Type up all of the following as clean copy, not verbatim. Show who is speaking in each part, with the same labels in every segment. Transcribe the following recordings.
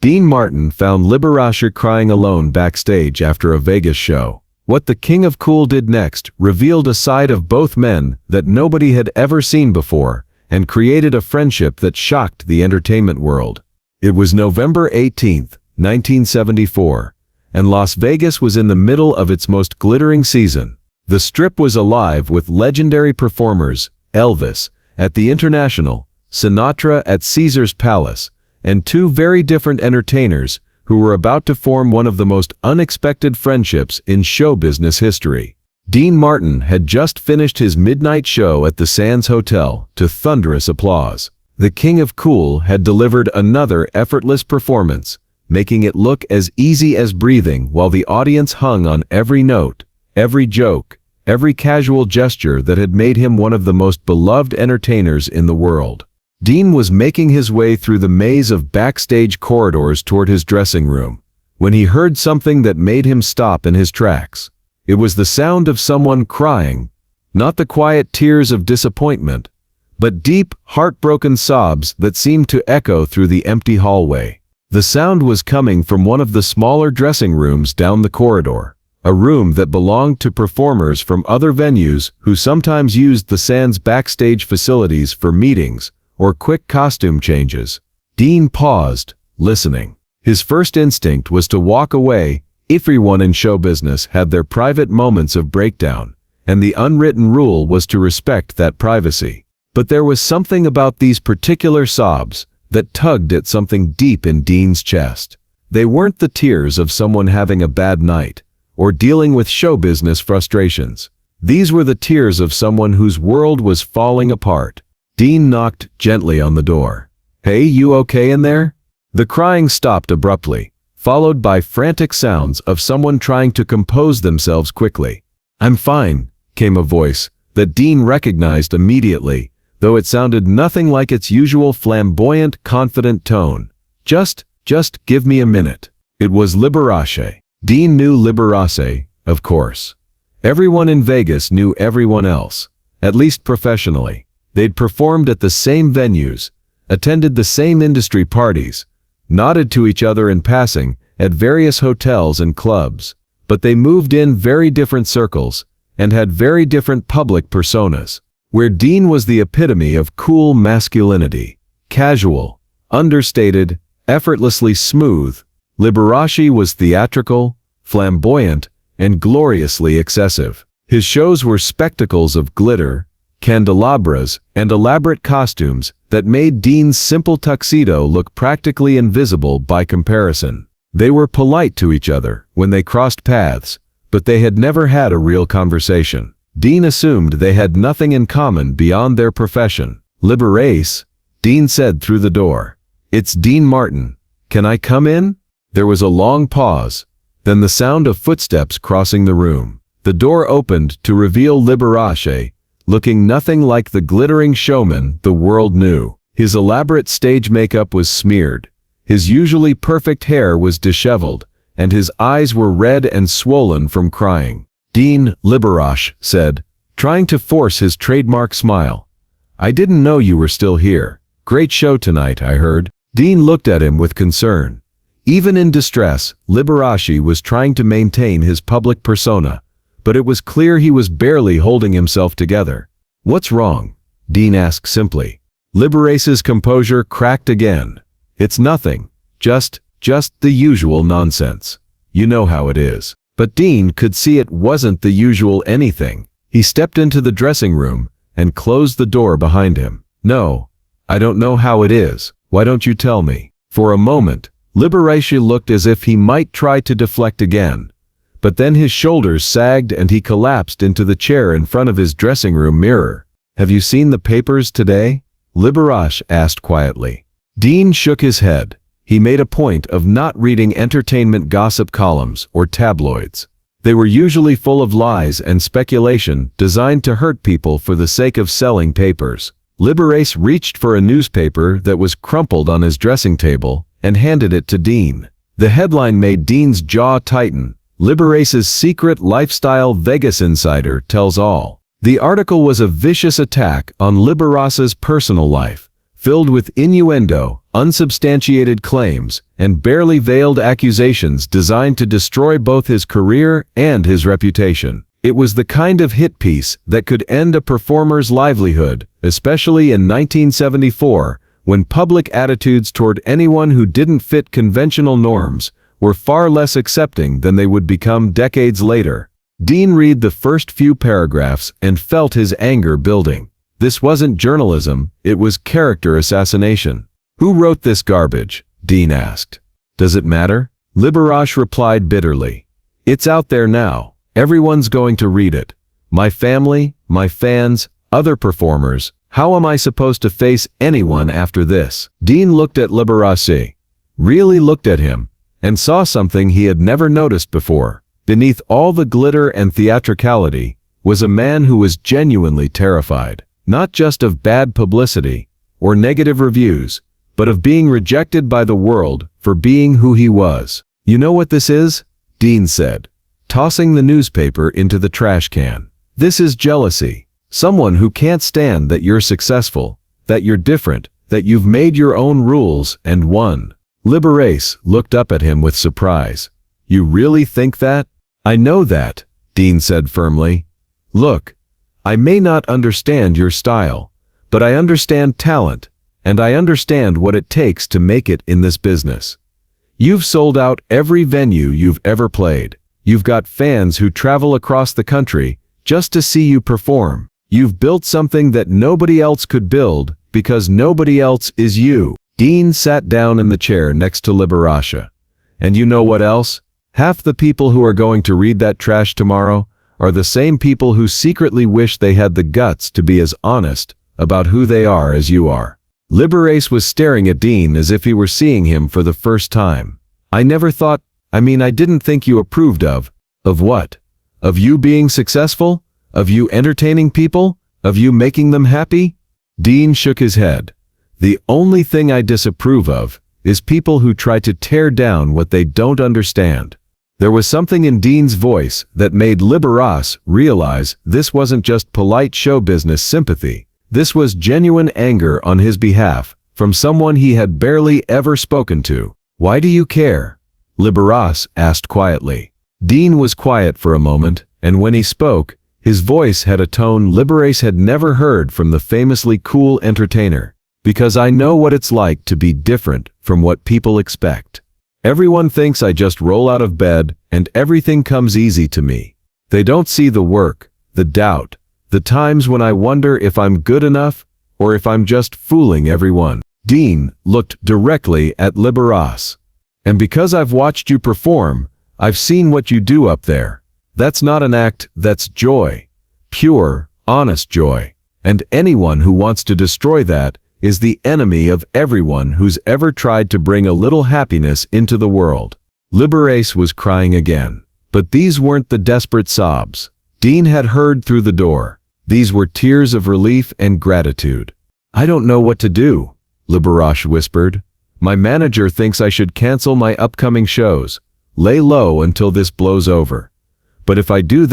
Speaker 1: Dean Martin found Liberace crying alone backstage after a Vegas show. What the King of Cool did next revealed a side of both men that nobody had ever seen before, and created a friendship that shocked the entertainment world. It was November 18, 1974, and Las Vegas was in the middle of its most glittering season. The Strip was alive with legendary performers, Elvis at the International, Sinatra at Caesar's Palace, and two very different entertainers who were about to form one of the most unexpected friendships in show business history. Dean Martin had just finished his midnight show at the Sands Hotel to thunderous applause. The King of Cool had delivered another effortless performance, making it look as easy as breathing while the audience hung on every note, every joke, every casual gesture that had made him one of the most beloved entertainers in the world. Dean was making his way through the maze of backstage corridors toward his dressing room, when he heard something that made him stop in his tracks. It was the sound of someone crying, not the quiet tears of disappointment, but deep, heartbroken sobs that seemed to echo through the empty hallway. The sound was coming from one of the smaller dressing rooms down the corridor, a room that belonged to performers from other venues who sometimes used the Sands backstage facilities for meetings or quick costume changes. Dean paused, listening. His first instinct was to walk away. Everyone in show business had their private moments of breakdown, and the unwritten rule was to respect that privacy. But there was something about these particular sobs that tugged at something deep in Dean's chest. They weren't the tears of someone having a bad night or dealing with show business frustrations. These were the tears of someone whose world was falling apart. Dean knocked gently on the door. "Hey, you okay in there?" The crying stopped abruptly, followed by frantic sounds of someone trying to compose themselves quickly. "I'm fine," came a voice that Dean recognized immediately, though it sounded nothing like its usual flamboyant, confident tone. Just give me a minute." It was Liberace. Dean knew Liberace, of course. Everyone in Vegas knew everyone else, at least professionally. They'd performed at the same venues, attended the same industry parties, nodded to each other in passing at various hotels and clubs, but they moved in very different circles and had very different public personas. Where Dean was the epitome of cool masculinity, casual, understated, effortlessly smooth, Liberace was theatrical, flamboyant, and gloriously excessive. His shows were spectacles of glitter, candelabras, and elaborate costumes that made Dean's simple tuxedo look practically invisible by comparison. They were polite to each other when they crossed paths, but they had never had a real conversation. Dean assumed they had nothing in common beyond their profession. "Liberace," Dean said through the door. "It's Dean Martin. Can I come in?" There was a long pause, then the sound of footsteps crossing the room. The door opened to reveal Liberace, looking nothing like the glittering showman the world knew. His elaborate stage makeup was smeared, his usually perfect hair was disheveled, and his eyes were red and swollen from crying. "Dean," Liberace said, trying to force his trademark smile. "I didn't know you were still here. Great show tonight, I heard." Dean looked at him with concern. Even in distress, Liberace was trying to maintain his public persona, but it was clear he was barely holding himself together. "What's wrong?" Dean asked simply. Liberace's composure cracked again. "It's nothing. Just the usual nonsense. You know how it is." But Dean could see it wasn't the usual anything. He stepped into the dressing room and closed the door behind him. "No, I don't know how it is. Why don't you tell me?" For a moment, Liberace looked as if he might try to deflect again, but then his shoulders sagged and he collapsed into the chair in front of his dressing room mirror. "Have you seen the papers today?" Liberace asked quietly. Dean shook his head. He made a point of not reading entertainment gossip columns or tabloids. They were usually full of lies and speculation designed to hurt people for the sake of selling papers. Liberace reached for a newspaper that was crumpled on his dressing table and handed it to Dean. The headline made Dean's jaw tighten. "Liberace's secret lifestyle Vegas insider tells all." The article was a vicious attack on Liberace's personal life, filled with innuendo, unsubstantiated claims, and barely veiled accusations designed to destroy both his career and his reputation. It was the kind of hit piece that could end a performer's livelihood, especially in 1974, when public attitudes toward anyone who didn't fit conventional norms were far less accepting than they would become decades later. Dean read the first few paragraphs and felt his anger building. This wasn't journalism, it was character assassination. "Who wrote this garbage?" Dean asked. "Does it matter?" Liberace replied bitterly. "It's out there now. Everyone's going to read it. My family, my fans, other performers. How am I supposed to face anyone after this?" Dean looked at Liberace, really looked at him, and saw something he had never noticed before. Beneath all the glitter and theatricality was a man who was genuinely terrified, not just of bad publicity or negative reviews, but of being rejected by the world for being who he was. "You know what this is?" Dean said, tossing the newspaper into the trash can. "This is jealousy. Someone who can't stand that you're successful, that you're different, that you've made your own rules and won." Liberace looked up at him with surprise. "You really think that?" "I know that," Dean said firmly. "Look, I may not understand your style, but I understand talent, and I understand what it takes to make it in this business. You've sold out every venue you've ever played. You've got fans who travel across the country just to see you perform. You've built something that nobody else could build because nobody else is you." Dean sat down in the chair next to Liberace. "And you know what else? Half the people who are going to read that trash tomorrow are the same people who secretly wish they had the guts to be as honest about who they are as you are." Liberace was staring at Dean as if he were seeing him for the first time. I didn't think you approved of what? Of you being successful? Of you entertaining people? Of you making them happy?" Dean shook his head. "The only thing I disapprove of is people who try to tear down what they don't understand." There was something in Dean's voice that made Liberace realize this wasn't just polite show business sympathy. This was genuine anger on his behalf, from someone he had barely ever spoken to. "Why do you care?" Liberace asked quietly. Dean was quiet for a moment, and when he spoke, his voice had a tone Liberace had never heard from the famously cool entertainer. "Because I know what it's like to be different from what people expect. Everyone thinks I just roll out of bed and everything comes easy to me. They don't see the work, the doubt, the times when I wonder if I'm good enough or if I'm just fooling everyone." Dean looked directly at Liberace. "And because I've watched you perform, I've seen what you do up there. That's not an act, that's joy. Pure, honest joy. And anyone who wants to destroy that is the enemy of everyone who's ever tried to bring a little happiness into the world." Liberace was crying again. But these weren't the desperate sobs Dean had heard through the door. These were tears of relief and gratitude. "I don't know what to do," Liberace whispered. "My manager thinks I should cancel my upcoming shows, lay low until this blows over. But if you do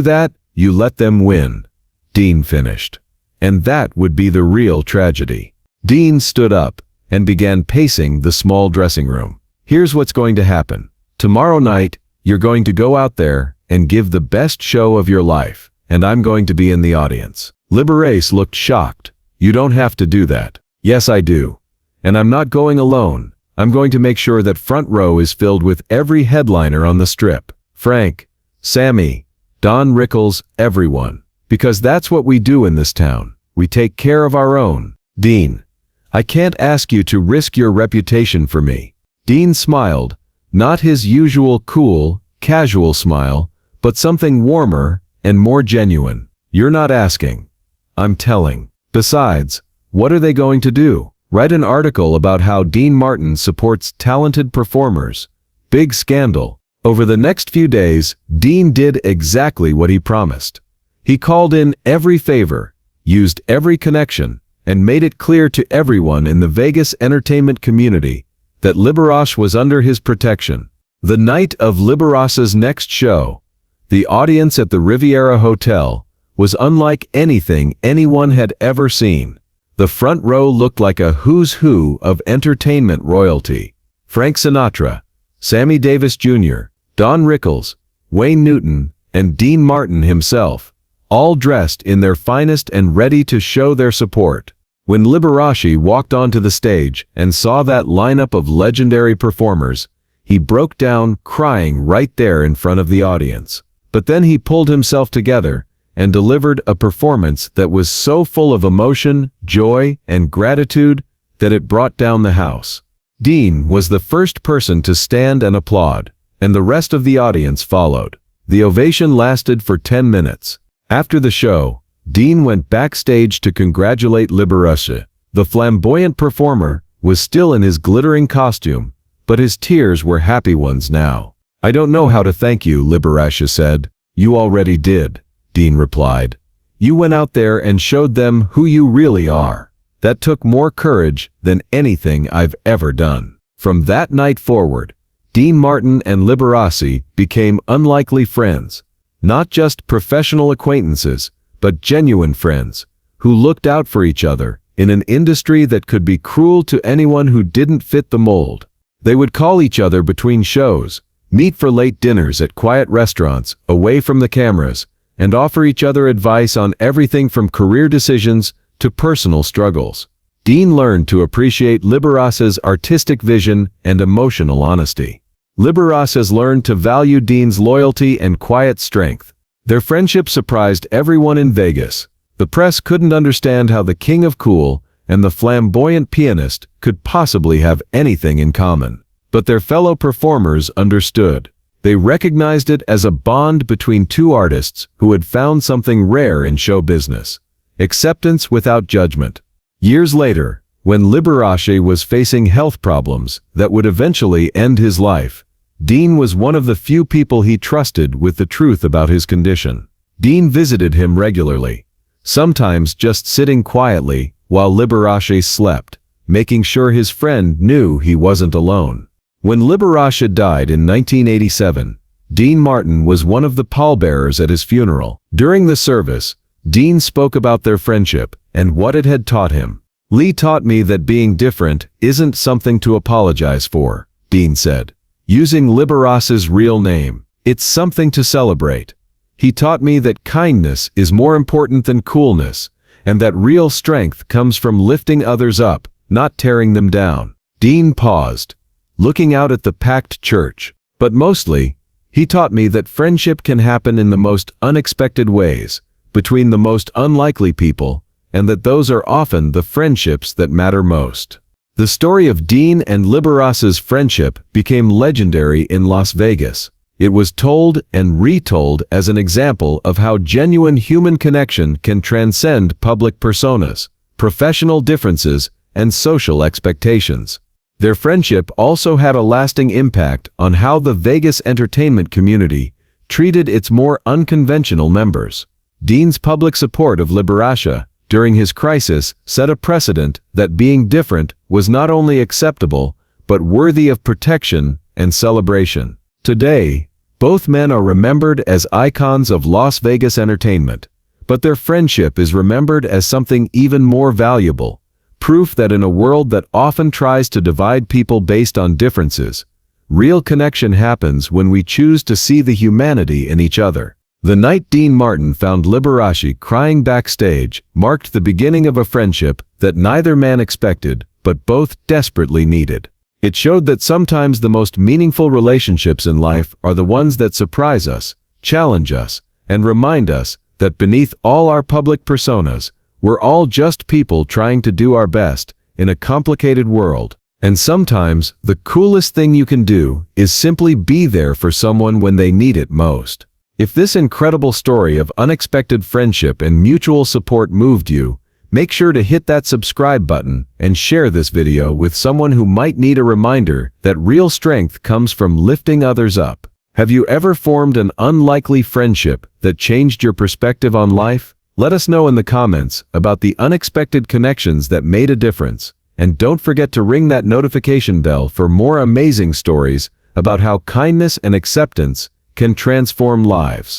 Speaker 1: that, you let them win," Dean finished. "And that would be the real tragedy." Dean stood up and began pacing the small dressing room. "Here's what's going to happen. Tomorrow night, you're going to go out there and give the best show of your life, and I'm going to be in the audience." Liberace looked shocked. "You don't have to do that." "Yes, I do. And I'm not going alone. I'm going to make sure that front row is filled with every headliner on the strip. Frank, Sammy, Don Rickles, everyone. Because that's what we do in this town. We take care of our own." "Dean, I can't ask you to risk your reputation for me." Dean smiled, not his usual cool, casual smile, but something warmer and more genuine. "You're not asking. I'm telling. Besides, what are they going to do? Write an article about how Dean Martin supports talented performers. Big scandal." Over the next few days, Dean did exactly what he promised. He called in every favor, used every connection, and made it clear to everyone in the Vegas entertainment community that Liberace was under his protection. The night of Liberace's next show, the audience at the Riviera Hotel was unlike anything anyone had ever seen. The front row looked like a who's who of entertainment royalty. Frank Sinatra, Sammy Davis Jr., Don Rickles, Wayne Newton, and Dean Martin himself, all dressed in their finest and ready to show their support. When Liberace walked onto the stage and saw that lineup of legendary performers, he broke down crying right there in front of the audience. But then he pulled himself together and delivered a performance that was so full of emotion, joy, and gratitude that it brought down the house. Dean was the first person to stand and applaud, and the rest of the audience followed. The ovation lasted for 10 minutes. After the show, Dean went backstage to congratulate Liberace. The flamboyant performer was still in his glittering costume, but his tears were happy ones now. "I don't know how to thank you," Liberace said. "You already did," Dean replied. "You went out there and showed them who you really are. That took more courage than anything I've ever done." From that night forward, Dean Martin and Liberace became unlikely friends, not just professional acquaintances, but genuine friends, who looked out for each other in an industry that could be cruel to anyone who didn't fit the mold. They would call each other between shows, meet for late dinners at quiet restaurants away from the cameras, and offer each other advice on everything from career decisions to personal struggles. Dean learned to appreciate Liberace's artistic vision and emotional honesty. Liberace learned to value Dean's loyalty and quiet strength. Their friendship surprised everyone in Vegas. The press couldn't understand how the king of cool and the flamboyant pianist could possibly have anything in common. But their fellow performers understood. They recognized it as a bond between two artists who had found something rare in show business: acceptance without judgment. Years later, when Liberace was facing health problems that would eventually end his life, Dean was one of the few people he trusted with the truth about his condition. Dean visited him regularly, sometimes just sitting quietly while Liberace slept, making sure his friend knew he wasn't alone. When Liberace died in 1987, Dean Martin was one of the pallbearers at his funeral. During the service, Dean spoke about their friendship and what it had taught him. "Lee taught me that being different isn't something to apologize for," Dean said, using Liberace's real name. "It's something to celebrate. He taught me that kindness is more important than coolness, and that real strength comes from lifting others up, not tearing them down." Dean paused, looking out at the packed church. "But mostly, he taught me that friendship can happen in the most unexpected ways, between the most unlikely people, and that those are often the friendships that matter most." The story of Dean and Liberace's friendship became legendary in Las Vegas. It was told and retold as an example of how genuine human connection can transcend public personas, professional differences, and social expectations. Their friendship also had a lasting impact on how the Vegas entertainment community treated its more unconventional members. Dean's public support of Liberace during his crisis set a precedent that being different was not only acceptable, but worthy of protection and celebration. Today, both men are remembered as icons of Las Vegas entertainment, but their friendship is remembered as something even more valuable, proof that in a world that often tries to divide people based on differences, real connection happens when we choose to see the humanity in each other. The night Dean Martin found Liberace crying backstage marked the beginning of a friendship that neither man expected, but both desperately needed. It showed that sometimes the most meaningful relationships in life are the ones that surprise us, challenge us, and remind us that beneath all our public personas, we're all just people trying to do our best in a complicated world. And sometimes, the coolest thing you can do is simply be there for someone when they need it most. If this incredible story of unexpected friendship and mutual support moved you, make sure to hit that subscribe button and share this video with someone who might need a reminder that real strength comes from lifting others up. Have you ever formed an unlikely friendship that changed your perspective on life? Let us know in the comments about the unexpected connections that made a difference. And don't forget to ring that notification bell for more amazing stories about how kindness and acceptance can transform lives.